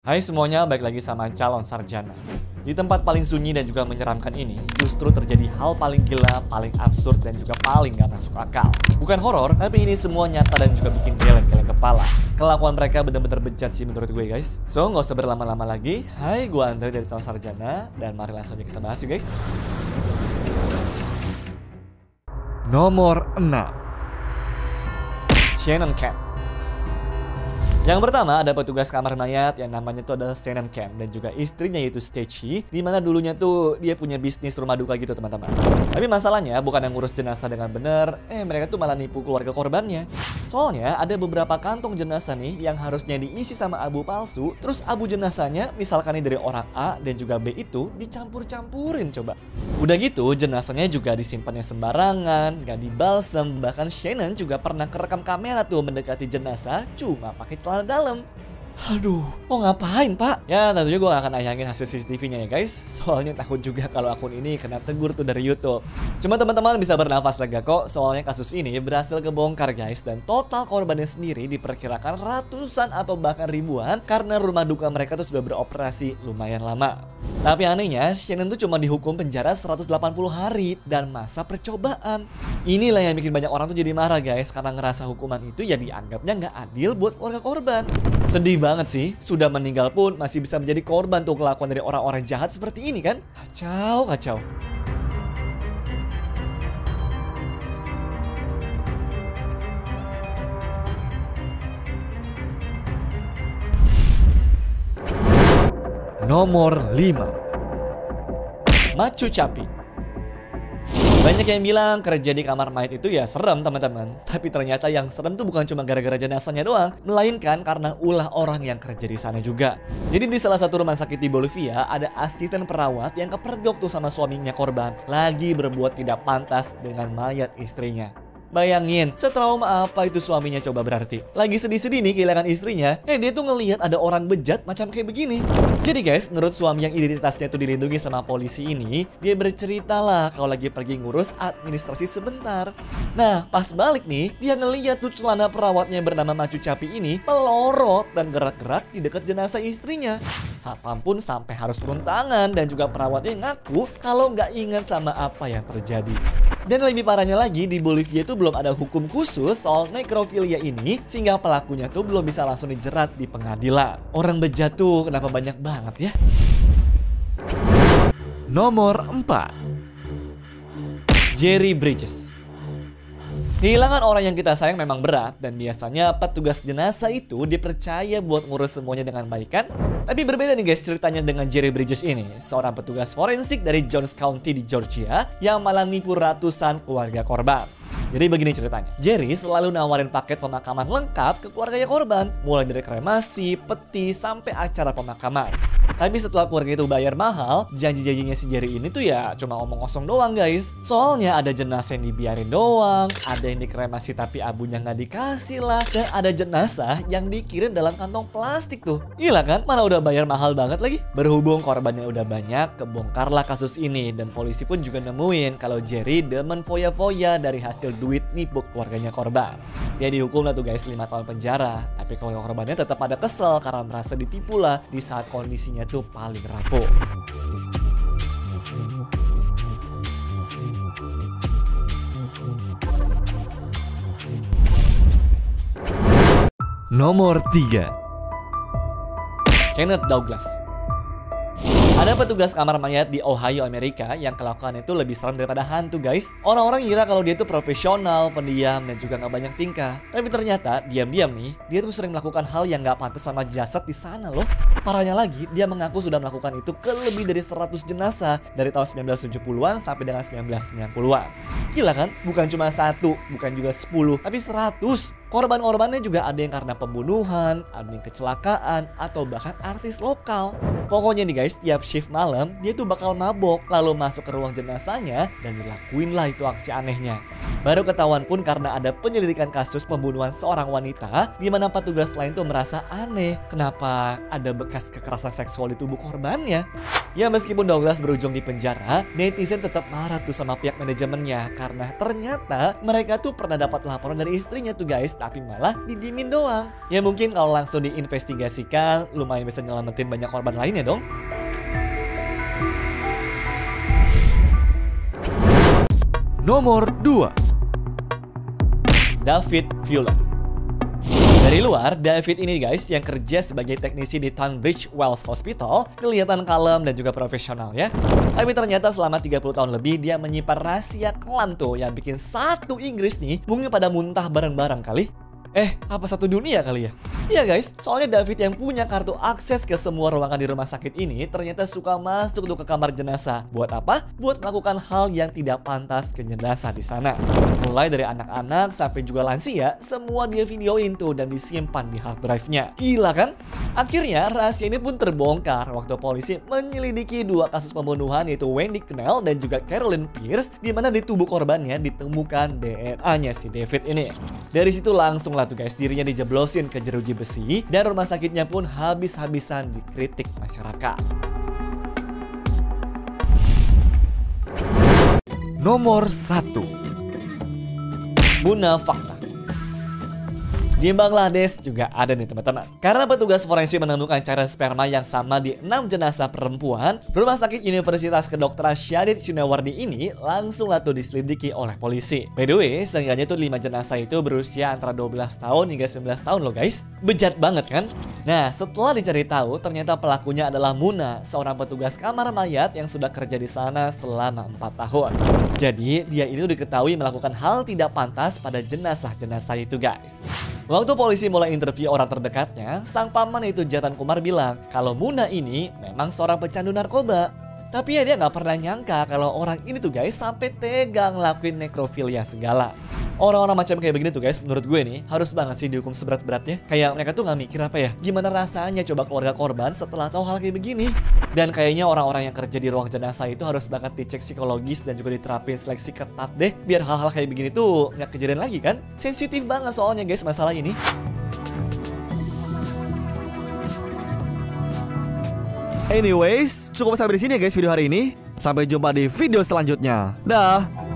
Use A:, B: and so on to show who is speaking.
A: Hai semuanya, balik lagi sama calon sarjana. Di tempat paling sunyi dan juga menyeramkan ini, justru terjadi hal paling gila, paling absurd, dan juga paling gak masuk akal. Bukan horor, tapi ini semua nyata dan juga bikin geleng-geleng kepala. Kelakuan mereka bener-bener bejat sih menurut gue guys. So, gak usah berlama-lama lagi. Hai, gue Andre dari calon sarjana, dan mari langsung aja kita bahas yuk guys. Nomor 6, Shannon Camp. Yang pertama ada petugas kamar mayat yang namanya tuh adalah Shannon Camp dan juga istrinya yaitu Stacey, di mana dulunya tuh dia punya bisnis rumah duka gitu teman-teman. Tapi masalahnya bukan yang ngurus jenazah dengan benar, mereka tuh malah nipu keluarga korbannya. Soalnya ada beberapa kantong jenazah nih yang harusnya diisi sama abu palsu, terus abu jenazahnya misalkan nih dari orang A dan juga B itu dicampur-campurin coba. Udah gitu jenazahnya juga disimpannya sembarangan, gak dibalsem, bahkan Shannon juga pernah kerekam kamera tuh mendekati jenazah cuma pakai celana dalam. Aduh, mau ngapain pak? Ya tentunya gue gak akan ayangin hasil CCTV-nya ya guys. Soalnya takut juga kalau akun ini kena tegur tuh dari YouTube. Cuma teman-teman bisa bernafas lega kok. Soalnya kasus ini berhasil kebongkar guys. Dan total korbannya sendiri diperkirakan ratusan atau bahkan ribuan. Karena rumah duka mereka tuh sudah beroperasi lumayan lama. Tapi anehnya Shannon tuh cuma dihukum penjara 180 hari dan masa percobaan. Inilah yang bikin banyak orang tuh jadi marah guys. Karena ngerasa hukuman itu ya dianggapnya gak adil buat keluarga korban. Sedih banget sih, sudah meninggal pun masih bisa menjadi korban tuh kelakuan dari orang-orang jahat seperti ini kan? Kacau, kacau. Nomor 5, Machu Cappi. Banyak yang bilang kerja di kamar mayat itu ya serem teman-teman. Tapi ternyata yang serem tuh bukan cuma gara-gara jenazahnya doang, melainkan karena ulah orang yang kerja di sana juga. Jadi di salah satu rumah sakit di Bolivia ada asisten perawat yang kepergok tuh sama suaminya korban lagi berbuat tidak pantas dengan mayat istrinya. Bayangin, setrauma apa itu suaminya coba berarti. Lagi sedih-sedih nih kehilangan istrinya, dia tuh ngelihat ada orang bejat macam kayak begini. Jadi guys, menurut suami yang identitasnya tuh dilindungi sama polisi ini, dia bercerita lah kalau lagi pergi ngurus administrasi sebentar. Nah, pas balik nih, dia ngelihat tuh celana perawatnya bernama Machu Cappi ini pelorot dan gerak-gerak di dekat jenazah istrinya. Satpam pun sampai harus turun tangan dan juga perawatnya ngaku kalau nggak ingat sama apa yang terjadi. Dan lebih parahnya lagi, di Bolivia itu belum ada hukum khusus soal nekrofilia ini, sehingga pelakunya tuh belum bisa langsung dijerat di pengadilan. Orang bejat tuh kenapa banyak banget ya? Nomor 4, Jerry Bridges. Kehilangan orang yang kita sayang memang berat dan biasanya petugas jenazah itu dipercaya buat ngurus semuanya dengan baik kan? Tapi berbeda nih guys ceritanya dengan Jerry Bridges ini, seorang petugas forensik dari Jones County di Georgia yang malah nipu ratusan keluarga korban. Jadi begini ceritanya, Jerry selalu nawarin paket pemakaman lengkap ke keluarganya korban, mulai dari kremasi, peti, sampai acara pemakaman. Tapi setelah keluarga itu bayar mahal, janji-janjinya si Jerry ini tuh ya cuma omong kosong doang guys. Soalnya ada jenazah yang dibiarin doang, ada yang dikremasi tapi abunya nggak dikasih lah, dan ada jenazah yang dikirim dalam kantong plastik tuh. Gila kan? Mana udah bayar mahal banget lagi. Berhubung korbannya udah banyak, kebongkarlah kasus ini dan polisi pun juga nemuin kalau Jerry demen foya-foya dari hasil duit nipu keluarganya korban. Dia dihukum lah tuh guys 5 tahun penjara. Tapi keluarga korbannya tetap ada kesel karena merasa ditipu lah di saat kondisinya tuh paling rapuh. Nomor 3, Kenneth Douglas. Ada petugas kamar mayat di Ohio, Amerika yang kelakuan itu lebih serem daripada hantu guys. Orang-orang ngira kalau dia itu profesional, pendiam, dan juga gak banyak tingkah. Tapi ternyata diam-diam nih, dia tuh sering melakukan hal yang gak pantas sama jasad di sana loh. Parahnya lagi, dia mengaku sudah melakukan itu ke lebih dari 100 jenazah dari tahun 1970-an sampai dengan 1990-an. Gila kan? Bukan cuma 1, bukan juga 10, tapi 100. Korban-korbannya juga ada yang karena pembunuhan, ada yang kecelakaan, atau bahkan artis lokal. Pokoknya nih guys, tiap shift malam dia tuh bakal mabok, lalu masuk ke ruang jenazahnya dan dilakuin lah itu aksi anehnya. Baru ketahuan pun karena ada penyelidikan kasus pembunuhan seorang wanita, di mana petugas lain tuh merasa aneh kenapa ada bekas kekerasan seksual di tubuh korbannya. Ya meskipun Douglas berujung di penjara, netizen tetap marah tuh sama pihak manajemennya karena ternyata mereka tuh pernah dapat laporan dari istrinya tuh guys, tapi malah didiemin doang. Ya mungkin kalau langsung diinvestigasikan lumayan bisa nyelamatin banyak korban lainnya dong.
B: Nomor 2.
A: David Fuller. Dari luar, David ini guys yang kerja sebagai teknisi di Tunbridge Wells Hospital kelihatan kalem dan juga profesional ya. Tapi ternyata selama 30 tahun lebih dia menyimpan rahasia kelam tuh yang bikin satu Inggris nih mungkin pada muntah bareng-bareng kali. Apa satu dunia kali ya? Iya guys, soalnya David yang punya kartu akses ke semua ruangan di rumah sakit ini ternyata suka masuk tuh ke kamar jenazah. Buat apa? Buat melakukan hal yang tidak pantas ke jenazah di sana. Mulai dari anak-anak sampai juga lansia, semua dia videoin tuh dan disimpan di hard drive-nya. Gila kan? Akhirnya rahasia ini pun terbongkar waktu polisi menyelidiki 2 kasus pembunuhan yaitu Wendy Knell dan juga Carolyn Pierce, di mana di tubuh korbannya ditemukan DNA-nya si David ini. Dari situ langsung lah tuh guys, dirinya dijeblosin ke jeruji besi dan rumah sakitnya pun habis-habisan dikritik masyarakat.
B: Nomor 1.
A: Muna fakta. Di Bangladesh juga ada nih teman-teman. Karena petugas forensik menemukan cairan sperma yang sama di 6 jenazah perempuan, Rumah Sakit Universitas Kedokteran Syadid Sinawardi ini langsung lah tuh diselidiki oleh polisi. By the way, seenggaknya tuh 5 jenazah itu berusia antara 12 tahun hingga 19 tahun loh guys. Bejat banget kan? Nah, setelah dicari tahu, ternyata pelakunya adalah Muna, seorang petugas kamar mayat yang sudah kerja di sana selama 4 tahun. Jadi, dia ini diketahui melakukan hal tidak pantas pada jenazah-jenazah itu guys. Waktu polisi mulai interview orang terdekatnya, sang paman itu Jatan Kumar bilang kalau Muna ini memang seorang pecandu narkoba. Tapi ya dia nggak pernah nyangka kalau orang ini tuh guys sampai tega ngelakuin nekrofilia segala. Orang-orang macam kayak begini tuh guys, menurut gue nih harus banget sih dihukum seberat-beratnya. Kayak mereka tuh nggak mikir apa ya, gimana rasanya coba keluarga korban setelah tahu hal kayak begini. Dan kayaknya orang-orang yang kerja di ruang jenazah itu harus banget dicek psikologis dan juga diterapin seleksi ketat deh, biar hal-hal kayak begini tuh nggak kejadian lagi kan. Sensitif banget soalnya guys masalah ini.
B: Anyways, cukup sampai di sini ya guys video hari ini. Sampai jumpa di video selanjutnya. Dah.